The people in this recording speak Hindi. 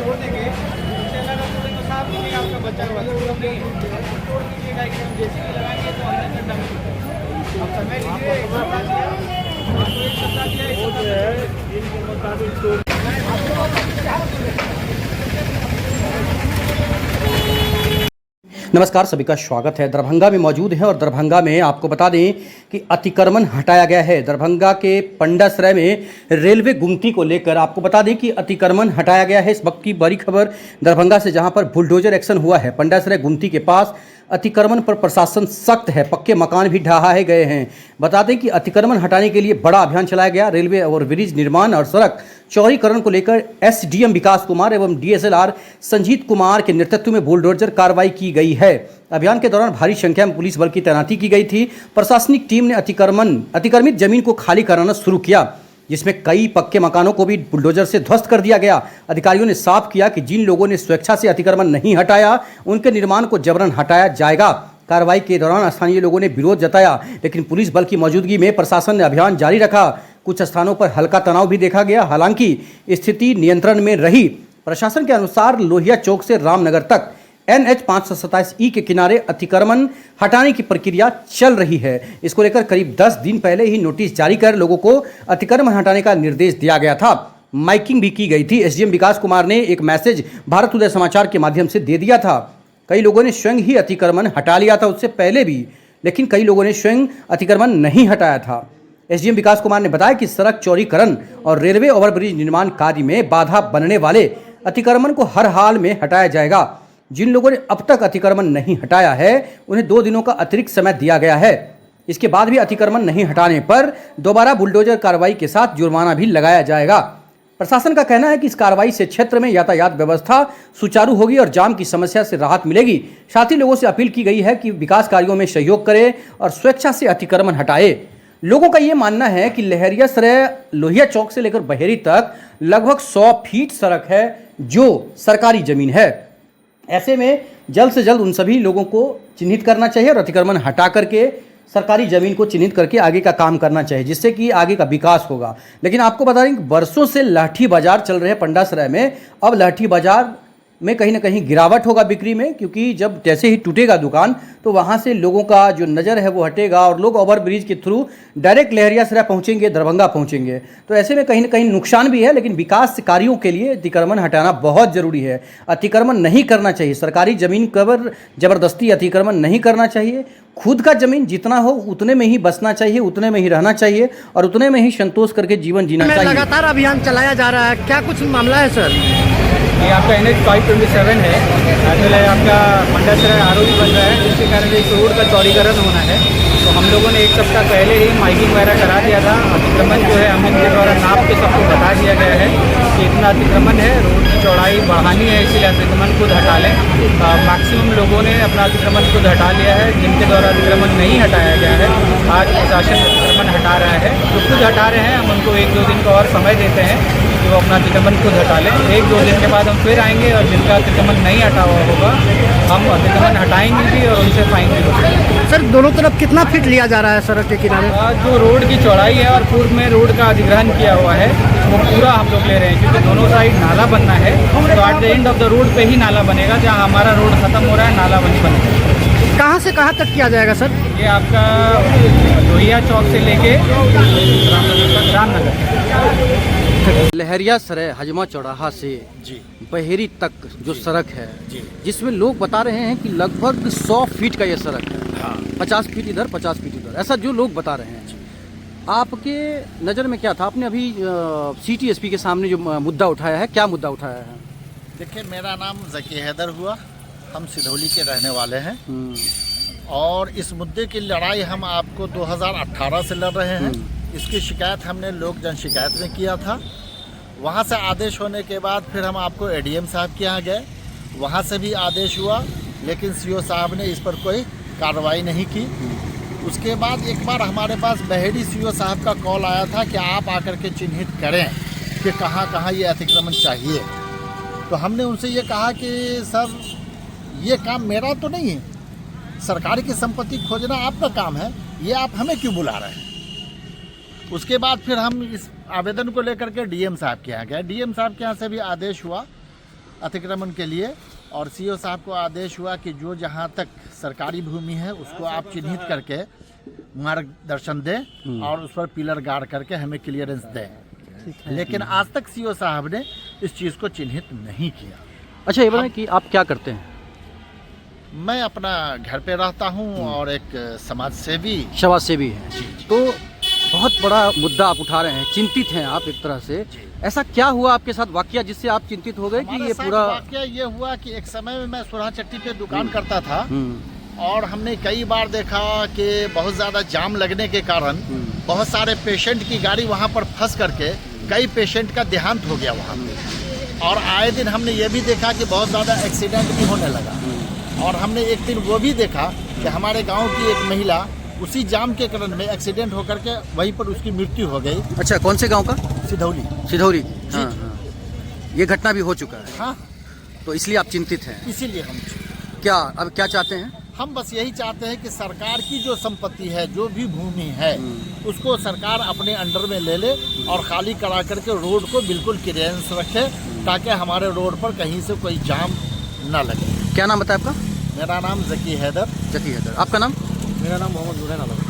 छोड़ देंगे, उससे लगा तो साफ नहीं आपका बचा हुआ नहीं छोड़ दीजिएगा कि हम जेसीबी लगाएंगे तो अंदर गड्ढा में अब समय लीजिए एक सप्ताह दिया नमस्कार, सभी का स्वागत है। दरभंगा में मौजूद हैं और दरभंगा में आपको बता दें कि अतिक्रमण हटाया गया है। दरभंगा के पंडासराय में रेलवे गुमटी को लेकर आपको बता दें कि अतिक्रमण हटाया गया है। इस वक्त की बड़ी खबर दरभंगा से, जहां पर बुलडोजर एक्शन हुआ है। पंडासराय गुमटी के पास अतिक्रमण पर प्रशासन सख्त है, पक्के मकान भी ढहाए गए हैं। बता दें कि अतिक्रमण हटाने के लिए बड़ा अभियान चलाया गया। रेलवे और ब्रिज निर्माण और सड़क चौड़ीकरण को लेकर एसडीएम विकास कुमार एवं डीएसएलआर संजीत कुमार के नेतृत्व में बुलडोजर कार्रवाई की गई है। अभियान के दौरान भारी संख्या में पुलिस बल की तैनाती की गई थी। प्रशासनिक टीम ने अतिक्रमित जमीन को खाली कराना शुरू किया, जिसमें कई पक्के मकानों को भी बुलडोजर से ध्वस्त कर दिया गया। अधिकारियों ने साफ किया कि जिन लोगों ने स्वेच्छा से अतिक्रमण नहीं हटाया, उनके निर्माण को जबरन हटाया जाएगा। कार्रवाई के दौरान स्थानीय लोगों ने विरोध जताया, लेकिन पुलिस बल की मौजूदगी में प्रशासन ने अभियान जारी रखा। कुछ स्थानों पर हल्का तनाव भी देखा गया, हालांकि स्थिति नियंत्रण में रही। प्रशासन के अनुसार लोहिया चौक से रामनगर तक NH 527E के किनारे अतिक्रमण हटाने की प्रक्रिया चल रही है। इसको लेकर करीब 10 दिन पहले ही नोटिस जारी कर लोगों को अतिक्रमण हटाने का निर्देश दिया गया था। माइकिंग भी की गई थी। एसडीएम विकास कुमार ने एक मैसेज भारत उदय समाचार के माध्यम से दे दिया था। कई लोगों ने स्वयं ही अतिक्रमण हटा लिया था उससे पहले भी, लेकिन कई लोगों ने स्वयं अतिक्रमण नहीं हटाया था। एसडीएम विकास कुमार ने बताया कि सड़क चौड़ीकरण और रेलवे ओवरब्रिज निर्माण कार्य में बाधा बनने वाले अतिक्रमण को हर हाल में हटाया जाएगा। जिन लोगों ने अब तक अतिक्रमण नहीं हटाया है, उन्हें 2 दिनों का अतिरिक्त समय दिया गया है। इसके बाद भी अतिक्रमण नहीं हटाने पर दोबारा बुलडोजर कार्रवाई के साथ जुर्माना भी लगाया जाएगा। प्रशासन का कहना है कि इस कार्रवाई से क्षेत्र में यातायात व्यवस्था सुचारू होगी और जाम की समस्या से राहत मिलेगी। साथ ही लोगों से अपील की गई है कि विकास कार्यों में सहयोग करें और स्वेच्छा से अतिक्रमण हटाए। लोगों का ये मानना है कि लहरियासराय लोहिया चौक से लेकर बहेरी तक लगभग 100 फीट सड़क है जो सरकारी जमीन है। ऐसे में जल्द से जल्द उन सभी लोगों को चिन्हित करना चाहिए और अतिक्रमण हटा करके सरकारी ज़मीन को चिन्हित करके आगे का काम करना चाहिए, जिससे कि आगे का विकास होगा। लेकिन आपको बता दें कि बरसों से लाठी बाजार चल रहे हैं पंडासराय में। अब लाठी बाजार में कहीं ना कहीं गिरावट होगा बिक्री में, क्योंकि जब जैसे ही टूटेगा दुकान तो वहाँ से लोगों का जो नज़र है वो हटेगा और लोग ओवर ब्रिज के थ्रू डायरेक्ट लहरियासराय पहुँचेंगे, दरभंगा पहुँचेंगे। तो ऐसे में कहीं ना कहीं नुकसान भी है, लेकिन विकास कार्यों के लिए अतिक्रमण हटाना बहुत ज़रूरी है। अतिक्रमण नहीं करना चाहिए, सरकारी ज़मीन पर ज़बरदस्ती अतिक्रमण नहीं करना चाहिए। खुद का ज़मीन जितना हो उतने में ही बसना चाहिए, उतने में ही रहना चाहिए और उतने में ही संतोष करके जीवन जीना चाहिए। लगातार अभियान चलाया जा रहा है, क्या कुछ मामला है सर? ये आपका NH 527 है, आजकल आपका पंडासराय ROB बन रहा है, जिसके कारण इस रोड का चौड़ीकरण होना है। तो हम लोगों ने एक सप्ताह पहले ही माइकिंग वगैरह करा दिया था। अतिक्रमण जो है हम इनके द्वारा नाप के सबको बता दिया गया है कि इतना अतिक्रमण है, रोड की चौड़ाई बढ़ानी है, इसलिए अतिक्रमण खुद हटा लें। मैक्सिमम लोगों ने अपना अतिक्रमण खुद हटा लिया है। जिनके द्वारा अतिक्रमण नहीं हटाया गया है, आज प्रशासन अतिक्रमण हटा रहा है। जो खुद हटा रहे हैं हम उनको 1-2 दिन का और समय देते हैं कि वो अपना अतिक्रमण खुद हटा लें। 1-2 दिन के बाद हम फिर आएंगे और जिनका अतिक्रमण नहीं हटा हुआ होगा हम अतिक्रमण हटाएंगे भी और उनसे फाइन भी होगा। सर दोनों तरफ कितना फीट लिया जा रहा है सड़क के किनारे? जो रोड की चौड़ाई है और पूर्व में रोड का अधिग्रहण किया हुआ है वो पूरा हम लोग ले रहे हैं, क्योंकि दोनों साइड नाला बनना है। तो at the end of the road पे ही नाला बनेगा, जहाँ हमारा रोड खत्म हो रहा है नाला वहीं बनेगा। कहाँ से कहाँ तक किया जाएगा सर? ये आपका लोहिया चौक से लेके रामनगर लहरियासराय हजमा चौराहा से बहेरी तक जो सड़क है, जिसमें लोग बता रहे हैं कि लगभग 100 फीट का ये सड़क है। 50 फीट इधर 50 फीट इधर, ऐसा जो लोग बता रहे हैं। आपके नज़र में क्या था? आपने अभी सिटी एसपी के सामने जो मुद्दा उठाया है, क्या मुद्दा उठाया है? देखिए, मेरा नाम ज़की हैदर हुआ, हम सिधौली के रहने वाले हैं और इस मुद्दे की लड़ाई हम आपको 2018 से लड़ रहे हैं। इसकी शिकायत हमने लोक जन शिकायत में किया था। वहाँ से आदेश होने के बाद फिर हम आपको एडीएम साहब के यहाँ गए, वहाँ से भी आदेश हुआ, लेकिन सीओ साहब ने इस पर कोई कार्रवाई नहीं की। उसके बाद एक बार हमारे पास बहेड़ी सीओ साहब का कॉल आया था कि आप आकर के चिन्हित करें कि कहाँ कहाँ ये अतिक्रमण चाहिए। तो हमने उनसे ये कहा कि सर ये काम मेरा तो नहीं है, सरकार की संपत्ति खोजना आपका काम है, ये आप हमें क्यों बुला रहे हैं। उसके बाद फिर हम इस आवेदन को लेकर के डीएम साहब के यहाँ गए। डीएम साहब के यहाँ से भी आदेश हुआ अतिक्रमण के लिए। और सीओ साहब को आदेश हुआ कि जो जहाँ तक सरकारी भूमि है उसको आप चिन्हित करके मार्गदर्शन दें और उस पर पिलर गाड़ करके हमें क्लियरेंस दें। लेकिन आज तक सीओ साहब ने इस चीज़ को चिन्हित नहीं किया। अच्छा, ये बताएं कि आप क्या करते हैं? मैं अपना घर पे रहता हूँ और एक समाज सेवी हैं। तो बहुत बड़ा मुद्दा आप उठा रहे हैं, चिंतित हैं आप एक तरह से। ऐसा क्या हुआ आपके साथ वाकया जिससे आप चिंतित हो गए कि ये पूरा वाकया ये हुआ कि एक समय में मैं सुरहा चट्टी पे दुकान करता था और हमने कई बार देखा कि बहुत ज़्यादा जाम लगने के कारण बहुत सारे पेशेंट की गाड़ी वहाँ पर फंस करके कई पेशेंट का देहांत हो गया वहाँ पे। और आए दिन हमने ये भी देखा कि बहुत ज़्यादा एक्सीडेंट भी होने लगा। और हमने एक दिन वो भी देखा कि हमारे गांव की एक महिला उसी जाम के कारण में एक्सीडेंट होकर के वहीं पर उसकी मृत्यु हो गई। अच्छा, कौन से गांव का? सिधौली। हाँ। ये घटना भी हो चुका है। हाँ, तो इसलिए आप चिंतित हैं? इसीलिए हम क्या अब क्या चाहते हैं? हम बस यही चाहते हैं कि सरकार की जो संपत्ति है, जो भी भूमि है, उसको सरकार अपने अंडर में ले ले और खाली करा करके रोड को बिल्कुल क्लियरेंस रखे ताकि हमारे रोड पर कहीं से कोई जाम ना लगे। क्या नाम बताया आपका? मेरा नाम जकी हैदर। आपका नाम? मेरा नाम मोहम्मद हुसैन आलम।